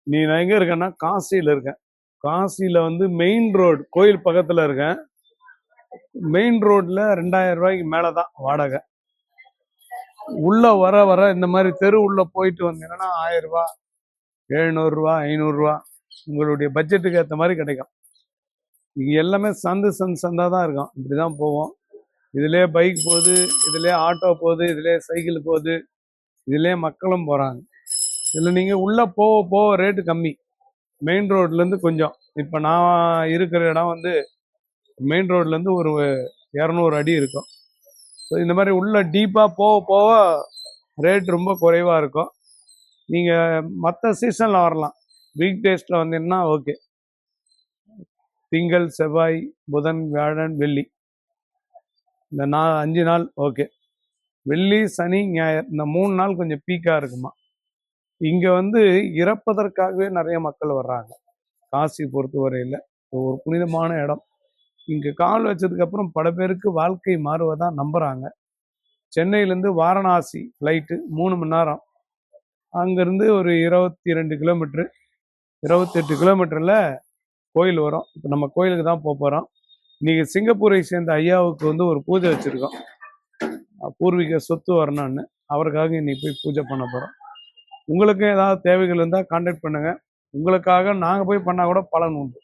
நான் எங்க இருக்கேன்னா காசியில இருக்கேன். காசியில வந்து மெயின் ரோடு கோயில் பக்கத்துல இருக்கேன். மெயின் ரோட்ல 2000 ரூபாய்க்கு மேலதான் வாடகை. உள்ள வர வர இந்த மாதிரி தெரு உள்ள போயிட்டு வந்தீங்கன்னா 1000 ரூபாய், 700 ரூபாய், 500 ரூபாய் உங்களுடைய பட்ஜெட்டுக்கு ஏற்ற மாதிரி கிடைக்கும். இங்க எல்லாமே சந்தா தான் இருக்கும். இப்படிதான் போவோம். இதுலயே பைக் போகுது, இதுலயே ஆட்டோ போகுது, இதுலயே சைக்கிள் போகுது, இதுலயே மக்களும் போறாங்க. இதுல நீங்க உள்ள போக போக ரேட்டு கம்மி. மெயின் ரோட்ல இருந்து கொஞ்சம், இப்ப நான் இருக்கிற இடம் வந்து மெயின் ரோட்ல இருந்து ஒரு 200 அடி இருக்கும். ஸோ இந்த மாதிரி உள்ள டீப்பா போக போக ரேட் ரொம்ப குறைவா இருக்கும். நீங்க மற்ற சீசன்ல வரலாம். வீக் டேஸ்ல வந்தீங்கன்னா ஓகே. திங்கள், செவ்வாய், புதன், வியாழன், வெள்ளி இந்த 5 நாள் ஓகே. வெள்ளி, சனி, ஞாயிறு இந்த 3 நாள் கொஞ்சம் பீக்கா இருக்குமா. இங்க வந்து இறப்பதற்காகவே நிறைய மக்கள் வர்றாங்க. காசி பொறுத்தவரையில ஒரு புனிதமான இடம். இங்க கால் வச்சதுக்கு அப்புறம் பல பேருக்கு வாழ்க்கை மாறுவதா நம்புறாங்க. சென்னையிலேருந்து வாரணாசி ஃப்ளைட்டு 3 மணி நேரம். அங்கேருந்து ஒரு 22 கிலோமீட்டரு, 28 கிலோமீட்டரில் கோயில் வரும். இப்போ நம்ம கோயிலுக்கு தான் போகிறோம். இன்னைக்கு சிங்கப்பூரை சேர்ந்த ஐயாவுக்கு வந்து ஒரு பூஜை வச்சுருக்கோம். பூர்வீக சொத்து வரணும்னு அவருக்காக இன்னைக்கு போய் பூஜை பண்ண போகிறோம். உங்களுக்கும் ஏதாவது தேவைகள் இருந்தால் கான்டாக்ட் பண்ணுங்கள். உங்களுக்காக நாங்கள் போய் பண்ணால் கூட பலன் உண்டு.